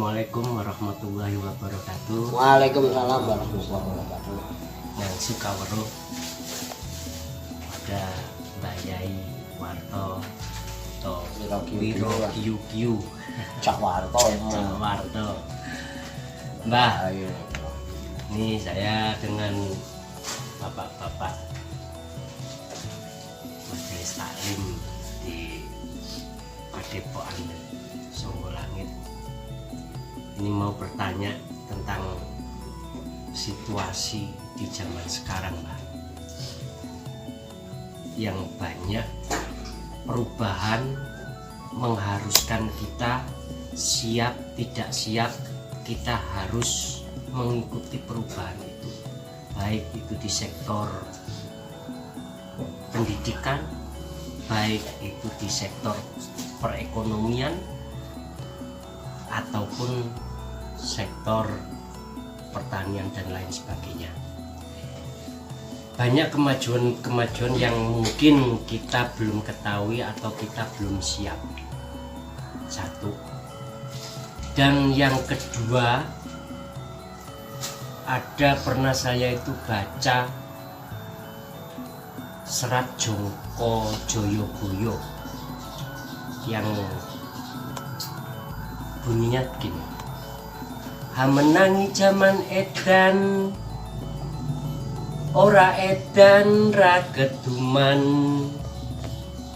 Assalamualaikum warahmatullahi wabarakatuh. Waalaikumsalam warahmatullahi wabarakatuh. Yang suka weruh ada Mbak Yai Warto atau Wiro Kiu Cak Warto Cak Warto. Mbah, ini saya dengan bapak-bapak majelis taklim di Padepokan Songgolangit. Ini mau bertanya tentang situasi di zaman sekarang, Mbak, yang banyak perubahan mengharuskan kita siap tidak siap, kita harus mengikuti perubahan itu, baik itu di sektor pendidikan, baik itu di sektor perekonomian ataupun sektor pertanian dan lain sebagainya. Banyak kemajuan yang mungkin kita belum ketahui atau kita belum siap. Satu. Dan yang kedua, pernah saya itu baca serat Jongko Joyoboyo yang bunyinya begini: hamenangi zaman edan, ora edan ra keduman,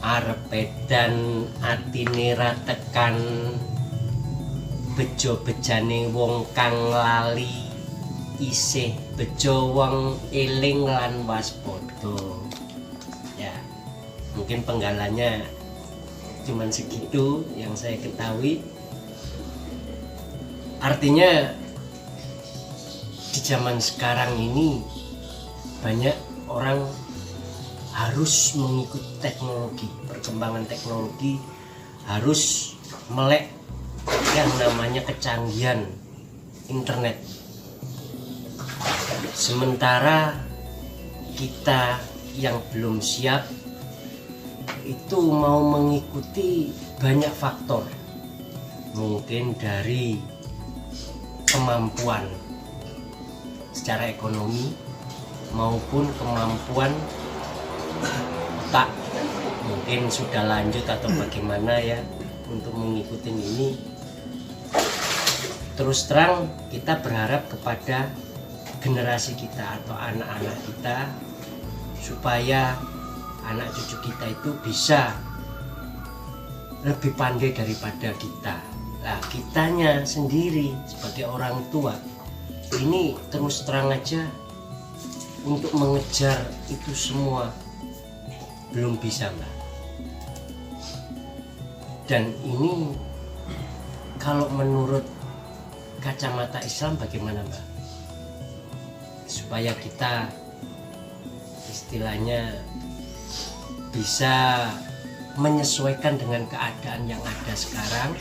arep edan atine ra tekan, bejo bejane wong kang lali, isih bejo wong eling lan waspada. Ya, mungkin penggalannya cuman segitu yang saya ketahui. Artinya di zaman sekarang ini banyak orang harus mengikuti teknologi, perkembangan teknologi, harus melek yang namanya kecanggihan internet. Sementara kita yang belum siap itu mau mengikuti banyak faktor, mungkin dari kemampuan secara ekonomi maupun kemampuan otak, mungkin sudah lanjut atau bagaimana ya untuk mengikuti ini. Terus terang kita berharap kepada generasi kita atau anak-anak kita supaya anak cucu kita itu bisa lebih pandai daripada kita. Nah, kitanya sendiri sebagai orang tua ini terus terang aja untuk mengejar itu semua belum bisa, Mbak. Dan ini kalau menurut kacamata Islam bagaimana, Mbak? Supaya kita istilahnya bisa menyesuaikan dengan keadaan yang ada sekarang.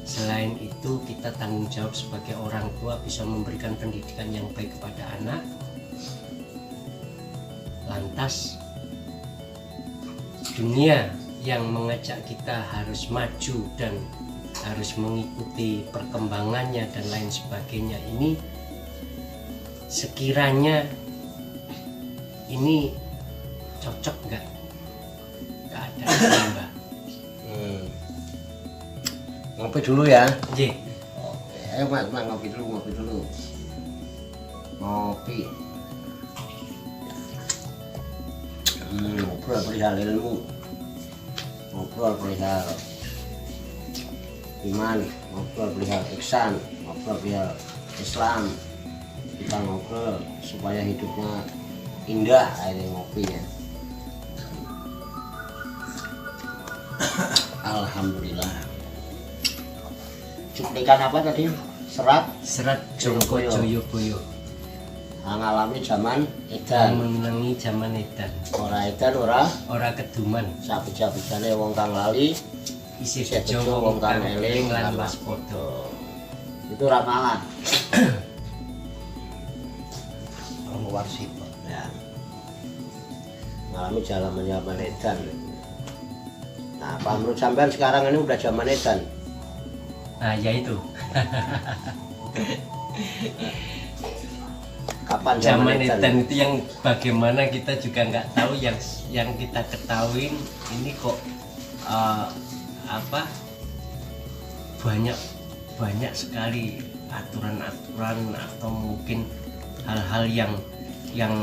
Selain itu, kita tanggung jawab sebagai orang tua bisa memberikan pendidikan yang baik kepada anak. Lantas dunia yang mengajak kita harus maju dan harus mengikuti perkembangannya dan lain sebagainya ini, sekiranya ini cocok nggak keadaan, Mbak? Ngopi dulu ya. Oke. Ayo Mas, ngopi dulu. Ngopi. Ngobrol perihal ilmu, ngobrol perihal iman, ngobrol perihal ihsan, ngobrol perihal Islam. Kita ngobrol supaya hidupnya indah. Ayo ngopi ya. Alhamdulillah. Cuplikan apa tadi? Serat Jongko Joyoboyo. Ngalami zaman edan, menangi zaman edan, ora edan ora keduman, sabeja-bejane wong kang lali, isih bejo wong kang eling lan waspada. Itu ramalan. Warsip ya. Ngalami zaman edan. Nah, apa menurut sampean sekarang ini udah zaman edan? Nah, ya itu. Kapan Zaman edan? edan itu yang bagaimana kita juga nggak tahu, yang kita ketahuin ini kok apa banyak sekali aturan-aturan atau mungkin hal-hal yang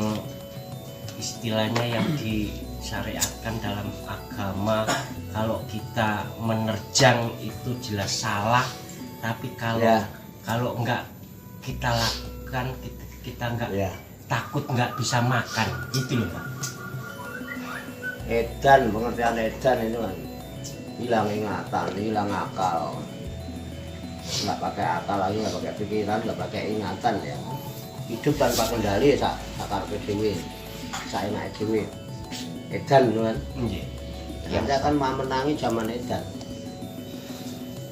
istilahnya yang disyariatkan dalam agama. Kalau kita menerjang itu jelas salah, tapi kalau nggak kita lakukan, kita nggak takut nggak bisa makan, gitu loh Pak. Edan, pengertian edan itu kan hilang ingatan, hilang akal, nggak pakai akal lagi, nggak pakai pikiran, nggak pakai ingatan ya. Hidup tanpa kendali, sakar dewi, saya naik dewi. Edan itu kan. Kita akan menangi zaman edan.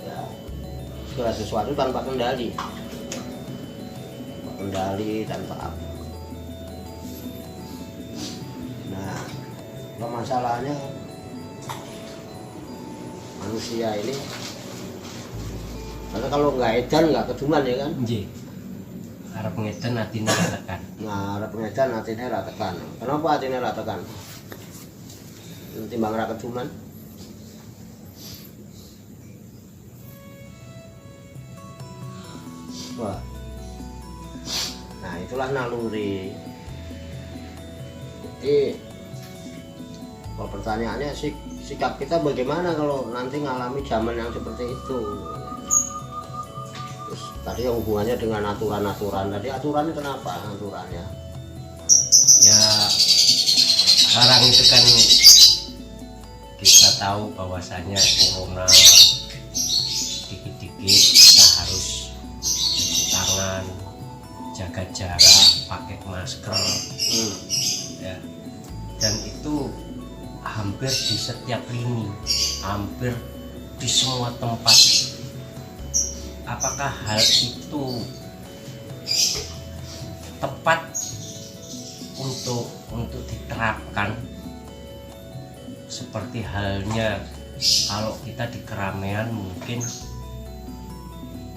Ya, segala sesuatu tanpa kendali, tanpa apa. Nah, masalahnya manusia ini, karena kalau nggak edan nggak keduman ya kan. Arep ngeden atine ra tekan. Nah, arep ngedan atine ra tekan. Kenapa atine ra tekan? Timbang ra keduman. Wah. Nah, itulah naluri. Jadi kalau pertanyaannya sikap kita bagaimana kalau nanti ngalami zaman yang seperti itu. Terus tadi yang hubungannya dengan aturan-aturan, tadi aturannya kenapa aturannya? Ya sekarang itu kan kita tahu bahwasanya corona, dikit-dikit kita harus cuci tangan, jaga jarak, pakai masker, ya. Dan itu hampir di setiap lini, hampir di semua tempat. Apakah hal itu tepat untuk diterapkan? Seperti halnya kalau kita di keramaian mungkin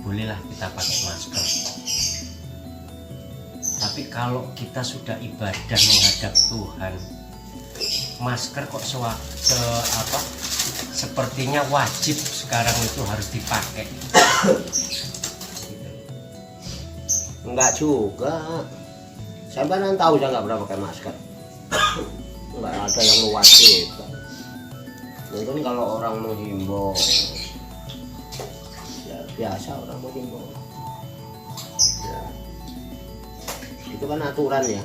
bolehlah kita pakai masker. Tapi kalau kita sudah ibadah menghadap Tuhan, masker kok sepertinya wajib sekarang itu harus dipakai. Enggak juga. Sampai tahu saya nggak pernah pakai masker. Enggak ada yang mewajibkan. Mungkin kalau orang menghimbau, ya biasa orang menghimbau. Ya, itu kan aturan ya.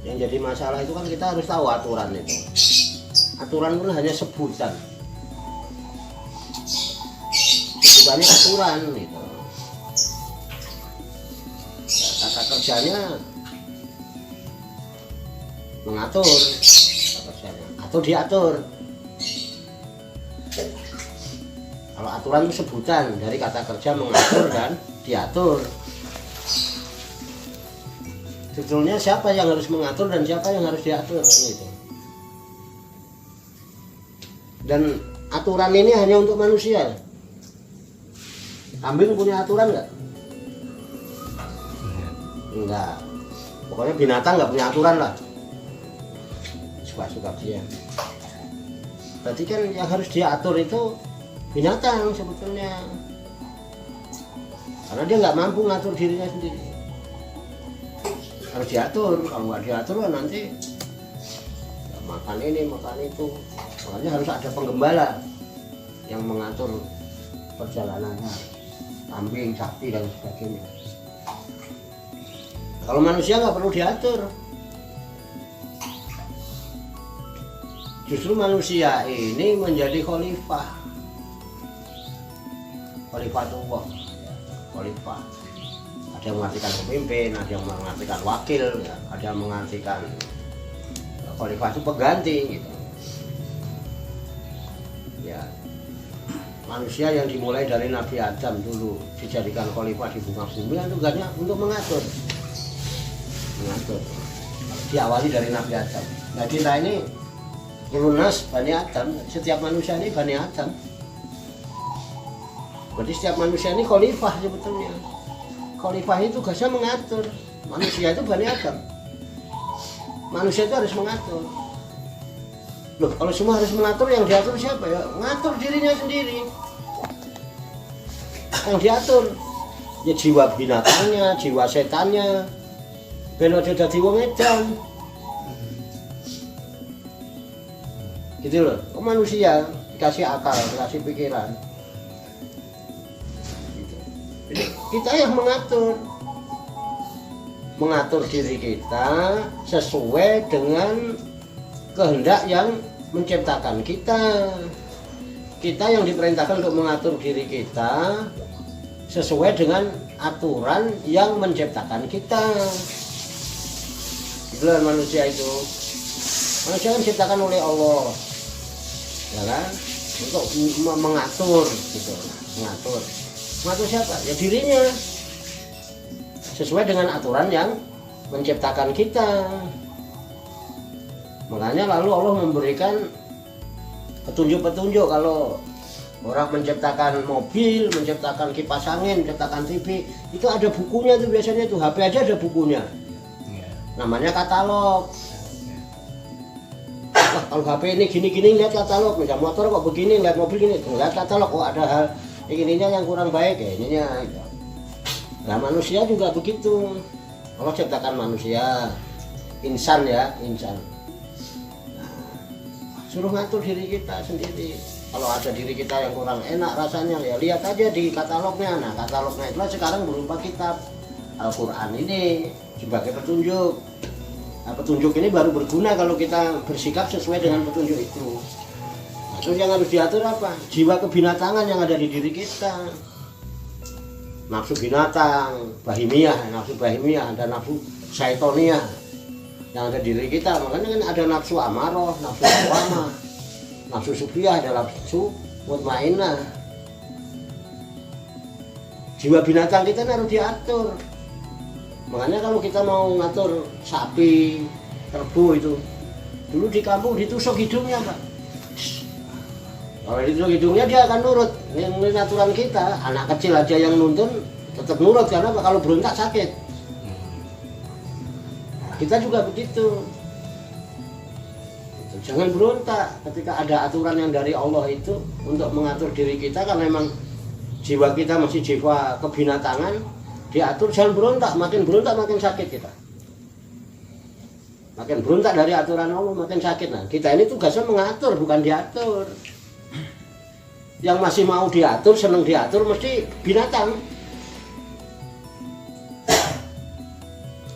Yang jadi masalah itu kan kita harus tahu aturan itu. Aturan pun hanya sebutan. Sebutannya aturan gitu. Ya, kata kerjanya mengatur, kata kerjanya atau diatur. Kalau aturan itu sebutan dari kata kerja mengatur dan diatur. Sebetulnya siapa yang harus mengatur dan siapa yang harus diatur gitu. Dan aturan ini hanya untuk manusia. Kambing punya aturan nggak? Enggak. Pokoknya binatang nggak punya aturan lah. Suka-suka dia. Berarti kan yang harus diatur itu binatang sebetulnya. Karena dia nggak mampu ngatur dirinya sendiri. Harus diatur. Kalau nggak diatur nanti ya, makan ini, makan itu. Makanya harus ada penggembala yang mengatur perjalanannya, kambing, sapi dan sebagainya. Kalau manusia nggak perlu diatur. Justru manusia ini menjadi khalifah. Khalifatullah. Khalifah. Ada yang mengartikan pemimpin, ada yang mengartikan wakil, ya. Ada yang mengartikan khalifah itu pengganti gitu. Ya, manusia yang dimulai dari Nabi Adam dulu dijadikan khalifah di muka bumi kan tugasnya untuk mengatur, diawali dari Nabi Adam. Nah kita ini Lunas Bani Adam, setiap manusia ini Bani Adam. Berarti setiap manusia ini khalifah sebetulnya. Khalifah itu tugasnya mengatur. Manusia itu Bani Adam. Manusia itu harus mengatur. Loh, kalau semua harus mengatur, yang diatur siapa ya? Ngatur dirinya sendiri. Yang diatur ya jiwa binatangnya, jiwa setannya. Ben aja dadi wong edan. Gitu loh. Kok manusia dikasih akal, dikasih pikiran. Gitu. Jadi kita yang mengatur diri kita sesuai dengan kehendak yang menciptakan kita. Kita yang diperintahkan untuk mengatur diri kita sesuai dengan aturan yang menciptakan kita. Itulah manusia itu. Manusia kan diciptakan oleh Allah, ya kan? Untuk mengatur, gitu. Mengatur siapa? Ya dirinya. Sesuai dengan aturan yang menciptakan kita. Makanya lalu Allah memberikan petunjuk-petunjuk. Kalau orang menciptakan mobil, menciptakan kipas angin, menciptakan TV, itu ada bukunya tuh biasanya tuh. HP aja ada bukunya. Namanya katalog. Wah, kalau HP ini gini-gini, lihat katalog. Misal motor kok begini, lihat mobil gini, lihat katalog. Kok ada hal ininya yang kurang baik ya, ininya. Nah, manusia juga begitu. Allah ciptakan manusia, insan ya, insan. Nah, suruh ngatur diri kita sendiri. Kalau ada diri kita yang kurang enak rasanya, ya lihat aja di katalognya. Nah, katalognya itulah sekarang berupa kitab Al-Quran ini sebagai petunjuk. Nah, petunjuk ini baru berguna kalau kita bersikap sesuai dengan petunjuk itu. Nah, terus yang harus diatur apa? Jiwa kebinatangan yang ada di diri kita. Nafsu binatang, bahimiyah, ada nafsu syaitoniyah yang ada di diri kita. Makanya kan ada nafsu amaroh, nafsu lawamah, nafsu subriyah, ada nafsu mutmainnah. Jiwa binatang kita harus diatur. Makanya kalau kita mau ngatur sapi, kerbau itu, dulu di kampung ditusuk hidungnya, Pak. Kalau ditusuk hidungnya dia akan nurut. Ini aturan kita. Anak kecil aja yang nuntun tetap nurut, karena kalau berontak sakit. Kita juga begitu. Jangan berontak ketika ada aturan yang dari Allah itu untuk mengatur diri kita, karena memang jiwa kita masih jiwa kebinatangan. Diatur, jangan berontak makin sakit kita. Makin berontak dari aturan Allah makin sakit. Nah, kita ini tugasnya mengatur, bukan diatur. Yang masih mau diatur, senang diatur, mesti binatang.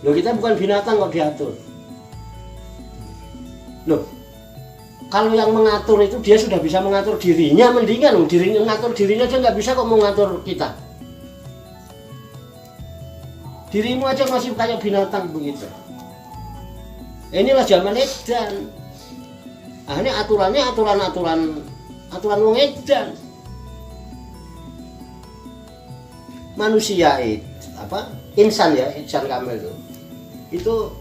Loh, kita bukan binatang kok diatur. Loh, kalau yang mengatur itu dia sudah bisa mengatur dirinya, mendingan dirinya mengatur dirinya aja nggak bisa kok mengatur kita. Dirimu aja masih kayak binatang begitu. Inilah zaman edan. Nah, ini aturannya aturan wong edan. Manusia itu apa? Insan ya, insan kamil itu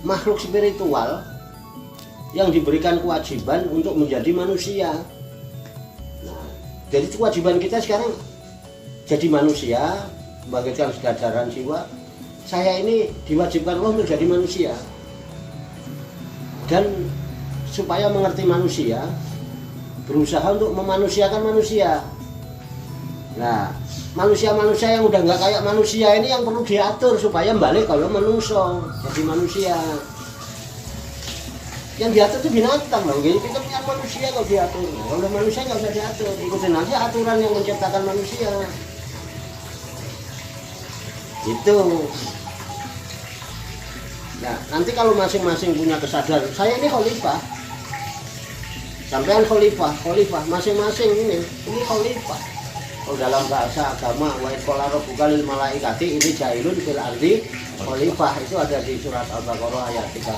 makhluk spiritual yang diberikan kewajiban untuk menjadi manusia. Nah, jadi kewajiban kita sekarang jadi manusia. Membangkitkan kesadaran jiwa, saya ini diwajibkan Allah untuk jadi manusia, dan supaya mengerti manusia, berusaha untuk memanusiakan manusia. Nah, manusia-manusia yang udah nggak kayak manusia ini yang perlu diatur supaya balik kalau menungso jadi manusia. Yang diatur itu binatang loh, jadi kita punya manusia kalau diatur. Kalau manusia nggak usah diatur, ikutin aja aturan yang menciptakan manusia. Itu. Nah, nanti kalau masing-masing punya kesadaran, saya ini khalifah, sampean khalifah, masing-masing ini khalifah. Kalau dalam bahasa agama, wa qala rabbuka lil malaikati ini jailun fil ardi khalifah, itu ada di surat Al-Baqarah ayat 30.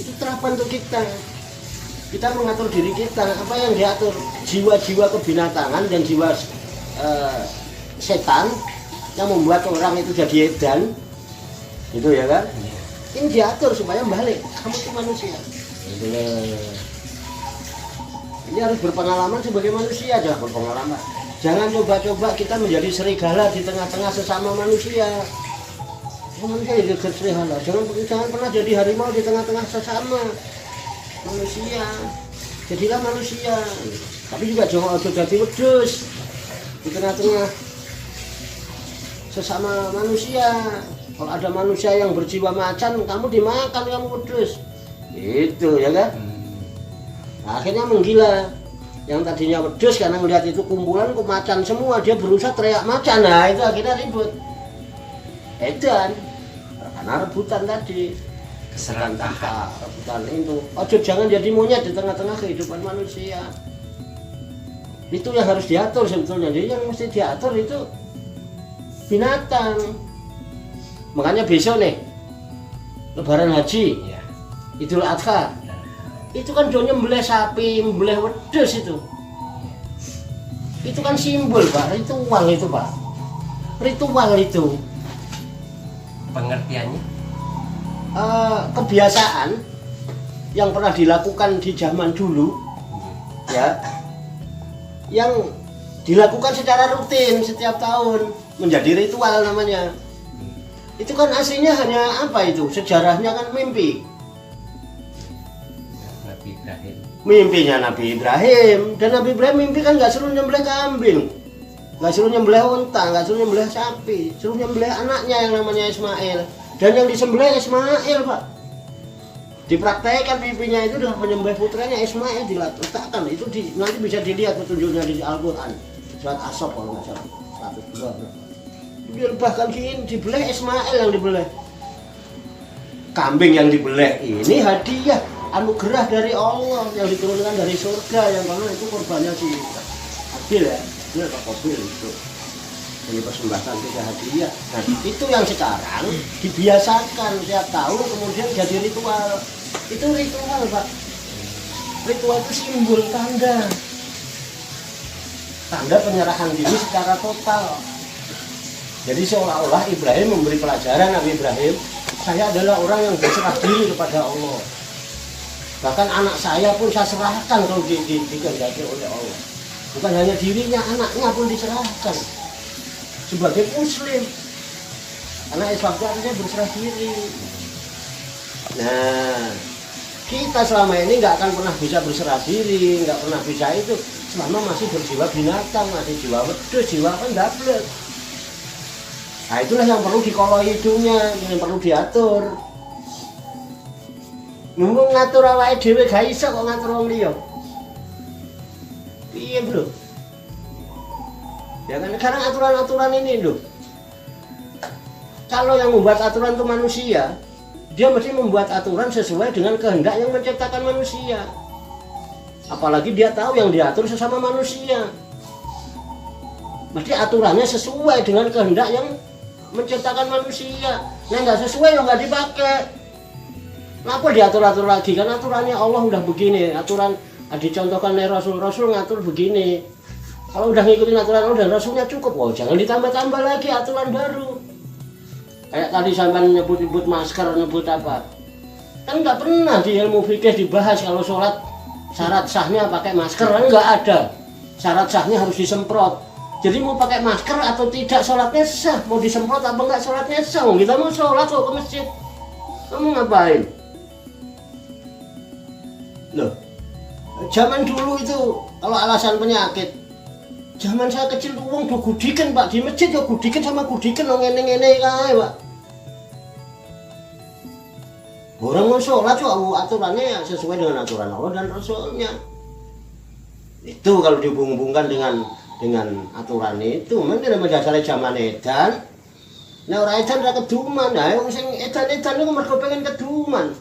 Itu terapan untuk kita. Kita mengatur diri kita, apa yang diatur? Jiwa-jiwa kebinatangan dan jiwa setan yang membuat orang itu jadi edan, gitu ya kan? Ini diatur supaya balik, kamu itu manusia. Ini harus berpengalaman sebagai manusia, jangan berpengalaman. Jangan coba-coba kita menjadi serigala di tengah-tengah sesama manusia. Manusia jadi serigala. Jangan pernah jadi harimau di tengah-tengah sesama manusia. Jadilah manusia. Tapi juga jangan jadi wedhus di tengah-tengah sesama manusia. Kalau ada manusia yang berjiwa macan, kamu dimakan, kamu wedhus. Itu ya kan? Akhirnya menggila. Yang tadinya wedhus karena melihat itu kumpulan kok macan semua, dia berusaha teriak macan. Nah itu akhirnya ribut. Edan karena rebutan tadi. Keserakahan. Rebutan itu. Ojo jangan jadi monyet di tengah-tengah kehidupan manusia. Itu yang harus diatur sebetulnya. Jadi yang mesti diatur itu binatang. Makanya besok nih Lebaran Haji, Ya. Idul Adha, itu kan dia nyembelih sapi, nyembelih wedhus itu. Itu kan simbol Pak, ritual itu Pak. Ritual itu. Pengertiannya? Kebiasaan yang pernah dilakukan di zaman dulu, ya, yang dilakukan secara rutin setiap tahun menjadi ritual namanya. Itu kan aslinya hanya apa itu? Sejarahnya kan mimpi. Nabi Ibrahim. Mimpinya Nabi Ibrahim, dan Nabi Ibrahim mimpi kan nggak suruh nyembelih kambing, nggak suruh nyembelih unta, nggak suruh nyembelih sapi, suruh nyembelih anaknya yang namanya Ismail. Dan yang disembelih Ismail Pak. Dipraktekkan mimpinya itu dengan menyembelih putranya Ismail, diletakkan itu nanti bisa dilihat petunjuknya di Al-Quran surat As-Saff kalau nggak salah 102. Bahkan gini dibeleh Ismail yang dibeleh, kambing yang dibeleh ini hadiah anugerah dari Allah yang diturunkan dari surga, yang mana itu korbannya si Habil ya, ini Pak Qabil itu ini persembahkan kita hadiah. Nah itu yang sekarang dibiasakan tiap tahun kemudian jadi ritual. Itu ritual Pak. Ritual itu simbol tanda penyerahan diri secara total. Jadi seolah-olah Ibrahim memberi pelajaran, Nabi Ibrahim, saya adalah orang yang berserah diri kepada Allah. Bahkan anak saya pun saya serahkan kalau dikehendaki oleh Allah. Bukan hanya dirinya, anaknya pun diserahkan sebagai muslim. Karena sebabnya artinya berserah diri. Nah, kita selama ini nggak akan pernah bisa berserah diri, nggak pernah bisa itu selama masih berjiwa binatang, masih jiwa wedhus, jiwa kan gablek. Nah itulah yang perlu dikoloi hidungnya, yang perlu diatur. Ngomong ngatur awake dhewe gak iso kok ngatur wong liya. Piye, Bro? Ya kan sekarang aturan-aturan ini loh. Kalau yang membuat aturan itu manusia, dia mesti membuat aturan sesuai dengan kehendak yang menciptakan manusia. Apalagi dia tahu yang diatur sesama manusia. Mesti aturannya sesuai dengan kehendak yang menciptakan manusia. Nah nggak sesuai yang nggak dipakai. Kenapa diatur-atur lagi? Kan aturannya Allah udah begini. Aturan dicontohkan oleh Rasul ngatur begini. Kalau udah ngikutin aturan Allah dan Rasulnya cukup, oh jangan ditambah-tambah lagi aturan baru. Kayak tadi sampai nyebut-nyebut masker, nyebut apa? Kan nggak pernah di ilmu fikih dibahas kalau sholat syarat sahnya pakai masker, kan nggak ada. Syarat sahnya harus disemprot. Jadi mau pakai masker atau tidak sholatnya sah, mau disemprot apa enggak sholatnya sah. Kita mau sholat kok ke masjid, kamu ngapain? Loh, zaman dulu itu kalau alasan penyakit, zaman saya kecil tuh wong do gudiken Pak, di masjid ya gudiken sama gudiken lo ngene-ngene kae Pak. Orang mau sholat kok aturannya ya sesuai dengan aturan Allah dan Rasulnya. Itu kalau dihubung-hubungkan dengan aturan itu, mungkin dasarnya zaman edan. Nah orang edan ora keduman, nah yang sing edan-edan itu mergo pengen keduman.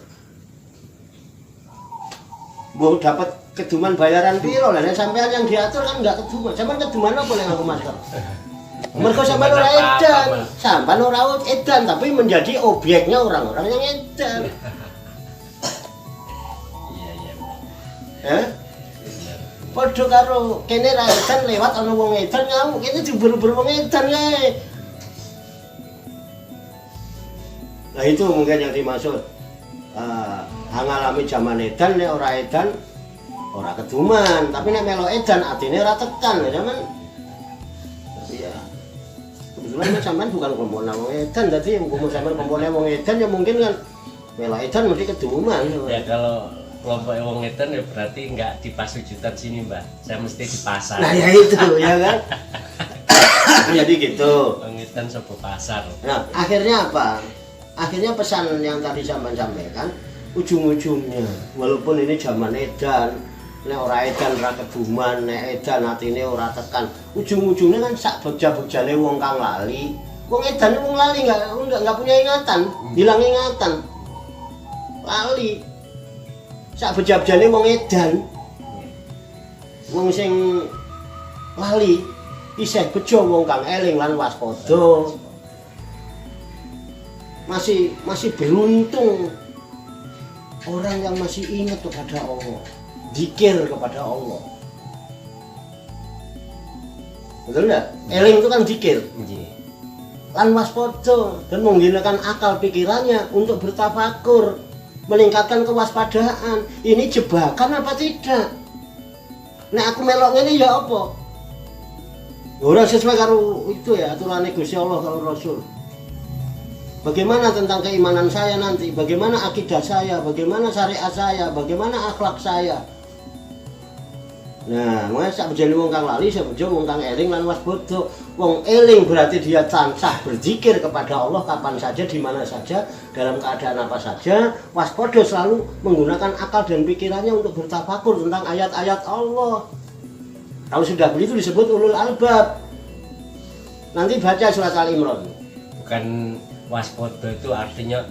Mau dapat keduman bayaran piro lah, sampean yang diatur kan enggak keduman. Sampean keduman apa boleh ngaku masker? Mergo sampean ora edan, sampean ora edan tapi menjadi objeknya orang-orang yang edan. Iya. Padha karo kene ra edan lewat ana wong edan ngamuk, kene diburu-buru wong edan kae. Nah itu mungkin yang dimaksud. Ngalami zaman edan nek ora edan ora keduman, tapi nek melo edan atine ora tekan ya sampean. Tapi ya kebetulan sampean bukan kelompok wong edan, dadi umum sampean kelompokne wong edan ya mungkin kan melo edan mesti keduman. Ya kalau kelompok wong edan ya berarti nggak di Pasujutan sini Mbah, saya mesti di pasar. Nah ya itu ya kan. Jadi gitu. Wong edan sopo pasar. Nah akhirnya apa? Akhirnya pesan yang tadi sampean sampaikan, ujung-ujungnya walaupun ini zaman edan, nek ora edan ora keduman, nek edan atine ora tekan, ujung-ujungnya kan sak bejah-bejane wong kang lali. Wong edan wong lali enggak punya ingatan, hilang ingatan. Lali. Sak bejah-bejane wong edan. Wong sing lali isih bejo wong kang eling lan waspada. Masih beruntung orang yang masih ingat kepada Allah, zikir kepada Allah. Betul enggak? Eling itu kan zikir. Lan waspada dan menggunakan akal pikirannya untuk bertafakur, meningkatkan kewaspadaan. Ini jebakan apa tidak? Nek aku melok ngene ya apa? Ora sesuai karo itu ya aturan Gusti Allah karo Rasul. Bagaimana tentang keimanan saya nanti? Bagaimana akidah saya? Bagaimana syariat saya? Bagaimana akhlak saya? Nah, mulai sak bejane wong kang lali, sak bejo wong kang eling lan waspada. Wong eling berarti dia tansah berzikir kepada Allah kapan saja, di mana saja, dalam keadaan apa saja. Waspada selalu menggunakan akal dan pikirannya untuk bertafakur tentang ayat-ayat Allah. Kalau sudah begitu disebut ulul albab. Nanti baca surat Al-Imran. Bukan waspada itu artinya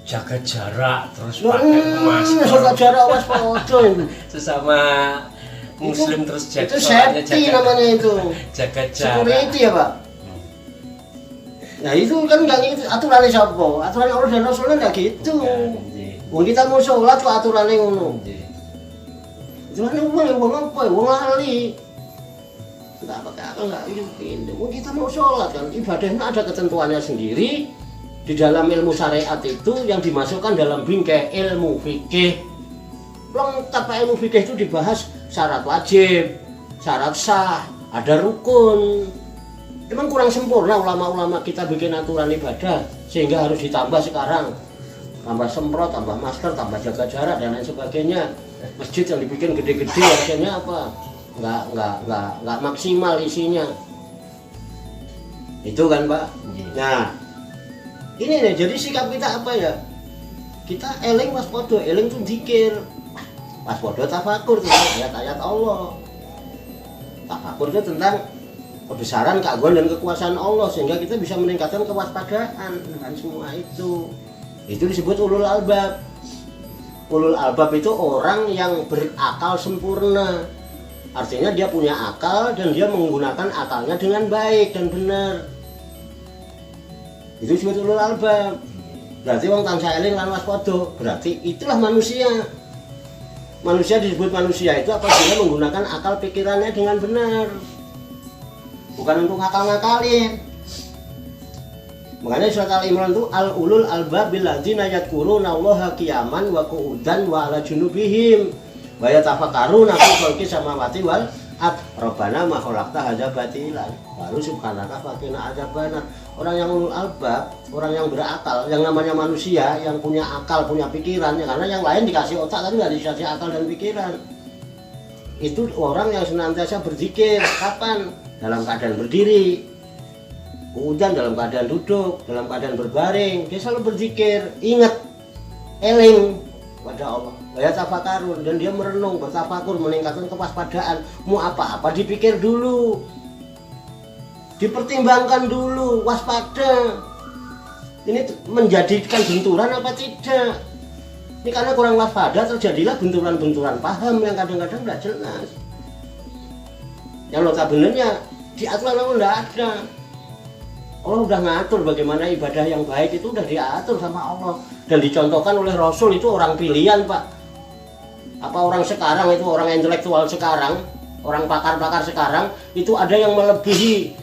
jaga jarak terus pakai masker. Jaga jarak waspada itu. Sesama muslim terus jaga. Itu safety namanya itu. Jaga jarak. Security ya Pak. Nah itu kan nggak gitu aturannya siapa? Aturan Allah dan Rasulnya nggak gitu. Wong kita mau sholat kok aturannya ngono. Aturannya wong apa? Wong lali. Enggak pakai akal, enggak ini. Wong kita mau sholat kan, ibadahnya ada ketentuannya sendiri. Di dalam ilmu syariat itu yang dimasukkan dalam bingkai ilmu fikih. Lengkap ilmu fikih itu dibahas syarat wajib, syarat sah, ada rukun. Emang kurang sempurna ulama-ulama kita bikin aturan ibadah sehingga harus ditambah sekarang. Tambah semprot, tambah masker, tambah jaga jarak dan lain sebagainya. Masjid yang dibikin gede-gede akhirnya apa? Nggak maksimal isinya. Itu kan Pak. Nah ini nih, jadi sikap kita apa ya? Kita eling waspada, eling tuh zikir, waspada tafakur tentang ayat-ayat Allah. Tafakur itu tentang kebesaran, keagungan dan kekuasaan Allah sehingga kita bisa meningkatkan kewaspadaan dengan semua itu. Itu disebut ulul albab. Ulul albab itu orang yang berakal sempurna. Artinya dia punya akal dan dia menggunakan akalnya dengan baik dan benar. Itu disebut ulul albab. Berarti wong tansah eling lan waspada. Berarti itulah manusia. Manusia disebut manusia itu apabila menggunakan akal pikirannya dengan benar. Bukan untuk ngakal-ngakalin. Makanya surat Al-Imran itu al-ulul albab billadzina yadhkuruna Allaha qiyaman wa qu'udan wa ala junubihim wa yatafakkaruna fi khalqis samawati wal ard rabbana ma khalaqta hadza batilan baru subhanaka faqina adzabannar. Orang yang ulul albab, orang yang berakal, yang namanya manusia yang punya akal, punya pikiran, karena yang lain dikasih otak tapi nggak dikasih akal dan pikiran. Itu orang yang senantiasa berzikir. Kapan? Dalam keadaan berdiri, kemudian dalam keadaan duduk, dalam keadaan berbaring, dia selalu berzikir, ingat, eling pada Allah. Ya tafakarun, dan dia merenung, bertafakur, meningkatkan kewaspadaan. Mau apa-apa dipikir dulu, dipertimbangkan dulu, waspada. Ini menjadikan benturan apa tidak? Ini karena kurang waspada terjadilah benturan-benturan paham yang kadang-kadang tidak jelas. Yang notabene-nya di aturan Allah tidak ada. Allah udah ngatur bagaimana ibadah yang baik itu udah diatur sama Allah dan dicontohkan oleh Rasul. Itu orang pilihan Pak. Apa orang sekarang itu orang intelektual sekarang, orang pakar-pakar sekarang itu ada yang melebihi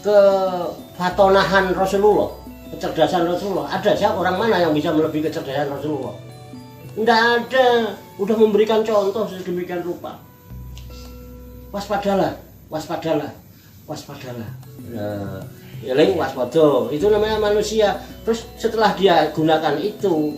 kefatonahan Rasulullah, kecerdasan Rasulullah. Ada siapa orang mana yang bisa melebihi kecerdasan Rasulullah? Nggak ada. Udah memberikan contoh sedemikian rupa. Waspadalah, waspadalah, waspadalah. Nah, eling waspada. Itu namanya manusia. Terus setelah dia gunakan itu,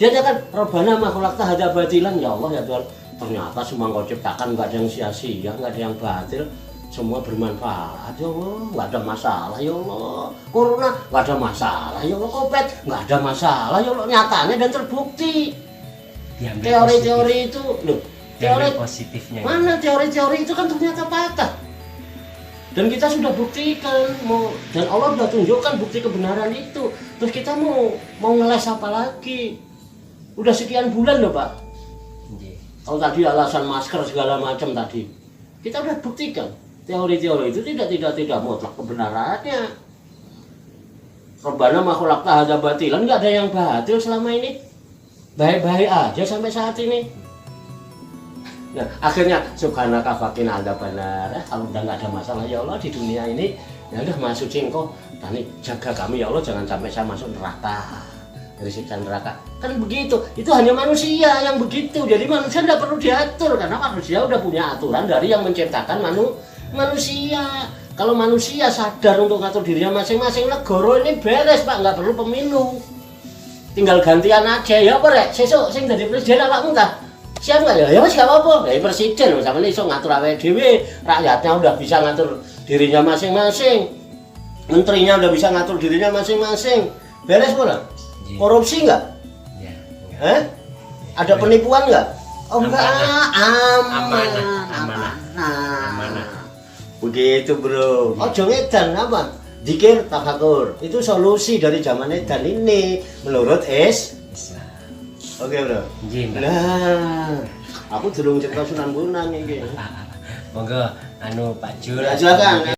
dia akan Rabbana ma khalaqta hadza batilan, ya Allah ya Tuhan. Ternyata semua kau ciptakan nggak ada yang sia-sia, nggak ada yang batil, semua bermanfaat ya Allah, nggak ada masalah ya Allah. Corona nggak ada masalah ya Allah, Covid nggak ada masalah ya Allah, nyatanya dan terbukti. Teori-teori itu loh, teori positifnya. Mana teori-teori itu kan ternyata patah. Dan kita sudah buktikan, dan Allah sudah tunjukkan bukti kebenaran itu. Terus kita mau ngeles apa lagi? Udah sekian bulan loh Pak. Kalau tadi alasan masker segala macam tadi, kita udah buktikan teori-teori itu tidak mutlak kebenarannya. Rabbana ma khalaqta hadza batilan, nggak ada yang batil selama ini, baik-baik aja sampai saat ini. Nah akhirnya subhanaka faqina adzabannar, kalau udah nggak ada masalah ya Allah di dunia ini, ya udah masuk engkau, tani jaga kami ya Allah, jangan sampai saya masuk neraka. Dari siksa neraka kan begitu, itu hanya manusia yang begitu. Jadi manusia tidak perlu diatur karena manusia udah punya aturan dari yang menciptakan manusia. Kalau manusia sadar untuk ngatur dirinya masing-masing, negara ini beres Pak, nggak perlu pemilu, tinggal gantian aja ya Pak rek. Sesuk sing jadi presiden apa entah siap nggak ya? Ya mas nggak apa-apa, ya presiden sama ini so ngatur awake dhewe, rakyatnya udah bisa ngatur dirinya masing-masing, menterinya udah bisa ngatur dirinya masing-masing, beres pula. Korupsi enggak? Ya, Ada penipuan enggak? Oh enggak, amanah. Begitu bro. Ojo ngedan apa? Zikir tafakur. Itu solusi dari zaman edan ini menurut Islam. Oke bro. Nah, aku durung cerita Sunan Bonang iki. Monggo Pak Jur. Silakan.